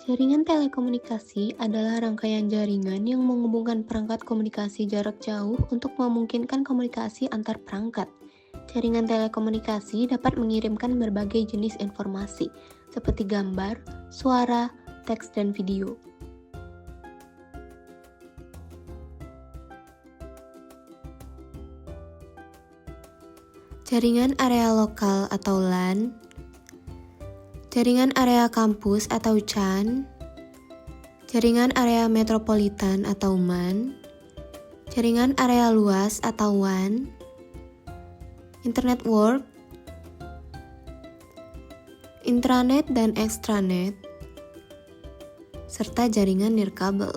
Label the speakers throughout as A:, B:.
A: Jaringan telekomunikasi adalah rangkaian jaringan yang menghubungkan perangkat komunikasi jarak jauh untuk memungkinkan komunikasi antar perangkat. Jaringan telekomunikasi dapat mengirimkan berbagai jenis informasi, seperti gambar, suara, teks, dan video. Jaringan area lokal atau LAN, jaringan area kampus atau CAN, jaringan area metropolitan atau MAN, jaringan area luas atau WAN, internet work, intranet dan extranet, serta jaringan nirkabel.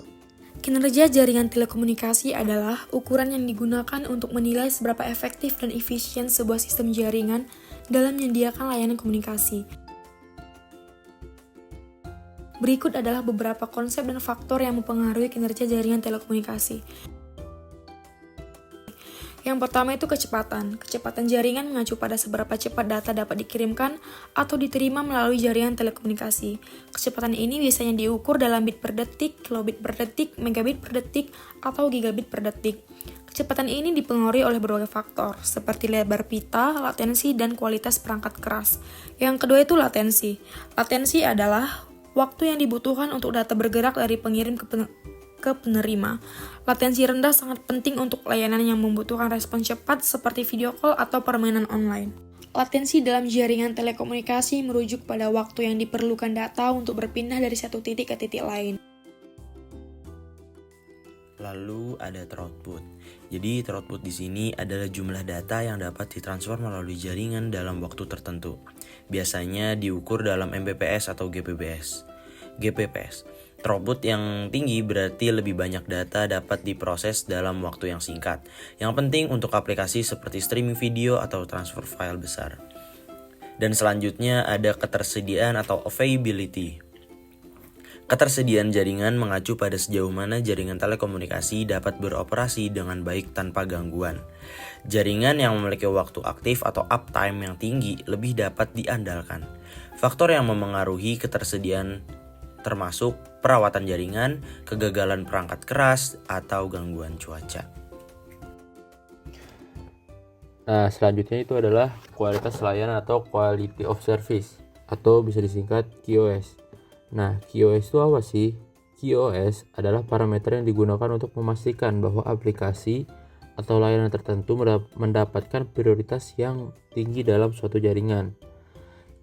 B: Kinerja jaringan telekomunikasi adalah ukuran yang digunakan untuk menilai seberapa efektif dan efisien sebuah sistem jaringan dalam menyediakan layanan komunikasi. Berikut adalah beberapa konsep dan faktor yang mempengaruhi kinerja jaringan telekomunikasi. Yang pertama itu kecepatan. Kecepatan jaringan mengacu pada seberapa cepat data dapat dikirimkan atau diterima melalui jaringan telekomunikasi. Kecepatan ini biasanya diukur dalam bit per detik, kilobit per detik, megabit per detik, atau gigabit per detik. Kecepatan ini dipengaruhi oleh berbagai faktor, seperti lebar pita, latensi, dan kualitas perangkat keras. Yang kedua itu latensi. Latensi adalah waktu yang dibutuhkan untuk data bergerak dari pengirim ke penerima. Latensi rendah sangat penting untuk layanan yang membutuhkan respon cepat seperti video call atau permainan online. Latensi dalam jaringan telekomunikasi merujuk pada waktu yang diperlukan data untuk berpindah dari satu titik ke titik lain.
C: Lalu ada throughput. Jadi throughput di sini adalah jumlah data yang dapat ditransfer melalui jaringan dalam waktu tertentu. Biasanya diukur dalam Mbps atau Gbps. Throughput yang tinggi berarti lebih banyak data dapat diproses dalam waktu yang singkat. Yang penting untuk aplikasi seperti streaming video atau transfer file besar. Dan selanjutnya ada ketersediaan atau availability. Ketersediaan jaringan mengacu pada sejauh mana jaringan telekomunikasi dapat beroperasi dengan baik tanpa gangguan. Jaringan yang memiliki waktu aktif atau uptime yang tinggi lebih dapat diandalkan. Faktor yang memengaruhi ketersediaan termasuk perawatan jaringan, kegagalan perangkat keras, atau gangguan cuaca.
D: Nah, selanjutnya itu adalah kualitas layanan atau quality of service, atau bisa disingkat QoS. Nah, QoS itu apa sih? QoS adalah parameter yang digunakan untuk memastikan bahwa aplikasi atau layanan tertentu mendapatkan prioritas yang tinggi dalam suatu jaringan.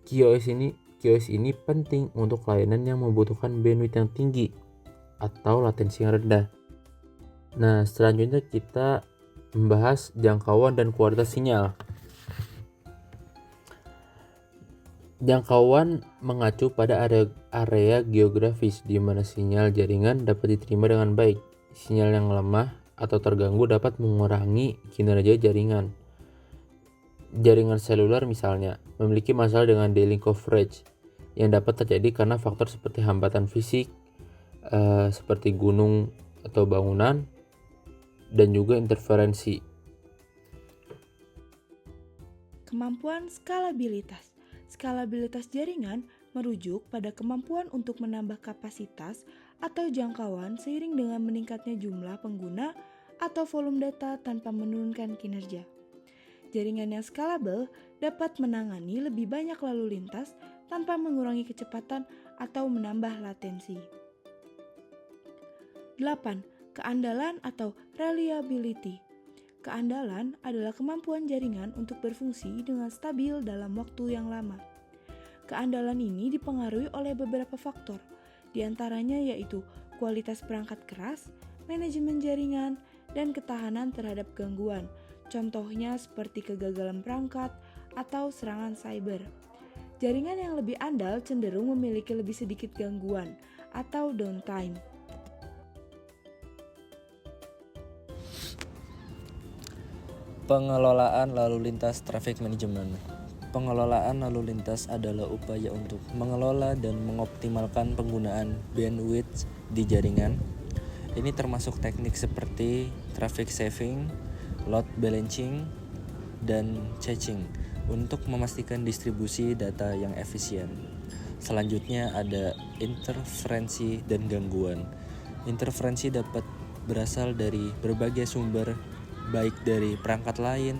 D: QoS ini penting untuk layanan yang membutuhkan bandwidth yang tinggi atau latensi yang rendah. Nah, selanjutnya kita membahas jangkauan dan kualitas sinyal. Jangkauan mengacu pada area geografis di mana sinyal jaringan dapat diterima dengan baik. Sinyal yang lemah atau terganggu dapat mengurangi kinerja jaringan. Jaringan seluler misalnya memiliki masalah dengan daily coverage yang dapat terjadi karena faktor seperti hambatan fisik, seperti gunung atau bangunan, dan juga interferensi.
E: Kemampuan skalabilitas. Skalabilitas jaringan merujuk pada kemampuan untuk menambah kapasitas atau jangkauan seiring dengan meningkatnya jumlah pengguna atau volume data tanpa menurunkan kinerja. Jaringan yang skalabel dapat menangani lebih banyak lalu lintas tanpa mengurangi kecepatan atau menambah latensi. 8. Keandalan atau reliability. Keandalan adalah kemampuan jaringan untuk berfungsi dengan stabil dalam waktu yang lama. Keandalan ini dipengaruhi oleh beberapa faktor, di antaranya yaitu kualitas perangkat keras, manajemen jaringan, dan ketahanan terhadap gangguan. Contohnya seperti kegagalan perangkat atau serangan cyber. Jaringan yang lebih andal cenderung memiliki lebih sedikit gangguan atau downtime.
F: Pengelolaan lalu lintas traffic management. Pengelolaan lalu lintas adalah upaya untuk mengelola dan mengoptimalkan penggunaan bandwidth di jaringan. Ini termasuk teknik seperti traffic saving, load balancing, dan caching untuk memastikan distribusi data yang efisien. Selanjutnya ada interferensi dan gangguan. Interferensi dapat berasal dari berbagai sumber, baik dari perangkat lain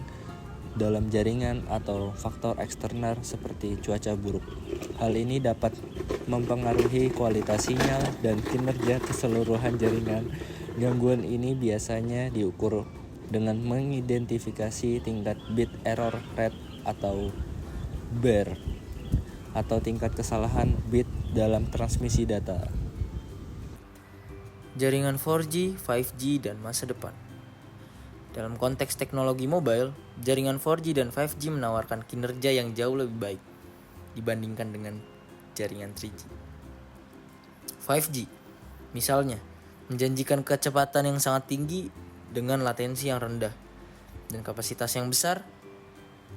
F: dalam jaringan atau faktor eksternal seperti cuaca buruk. Hal ini dapat mempengaruhi kualitas sinyal dan kinerja keseluruhan jaringan. Gangguan ini biasanya diukur dengan mengidentifikasi tingkat bit error rate atau BER atau tingkat kesalahan bit dalam transmisi data.
G: Jaringan 4G, 5G, dan masa depan. Dalam konteks teknologi mobile, jaringan 4G dan 5G menawarkan kinerja yang jauh lebih baik dibandingkan dengan jaringan 3G. 5G, misalnya, menjanjikan kecepatan yang sangat tinggi dengan latensi yang rendah dan kapasitas yang besar,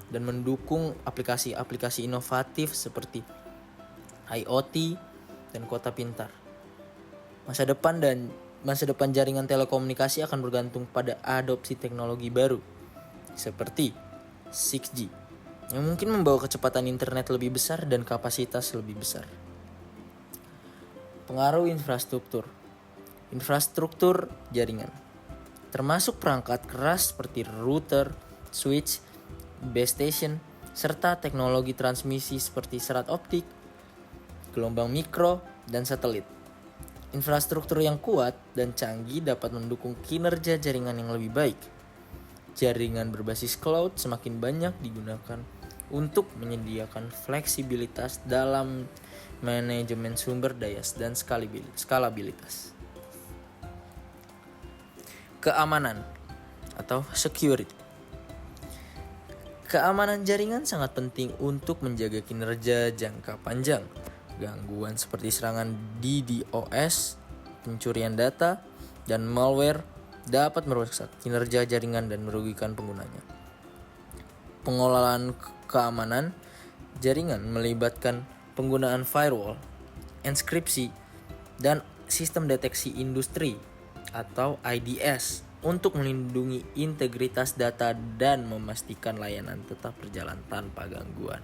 G: dan mendukung aplikasi-aplikasi inovatif seperti IoT dan kota pintar. Masa depan jaringan telekomunikasi akan bergantung pada adopsi teknologi baru seperti 6G yang mungkin membawa kecepatan internet lebih besar dan kapasitas lebih besar. Pengaruh infrastruktur. Infrastruktur jaringan termasuk perangkat keras seperti router, switch, base station, serta teknologi transmisi seperti serat optik, gelombang mikro, dan satelit. Infrastruktur yang kuat dan canggih dapat mendukung kinerja jaringan yang lebih baik. Jaringan berbasis cloud semakin banyak digunakan untuk menyediakan fleksibilitas dalam manajemen sumber daya dan skalabilitas. Keamanan atau security. Keamanan jaringan sangat penting untuk menjaga kinerja jangka panjang. Gangguan seperti serangan DDoS, pencurian data, dan malware dapat merusak kinerja jaringan dan merugikan penggunanya. Pengelolaan keamanan jaringan melibatkan penggunaan firewall, enkripsi, dan sistem deteksi industri atau IDS untuk melindungi integritas data dan memastikan layanan tetap berjalan tanpa gangguan.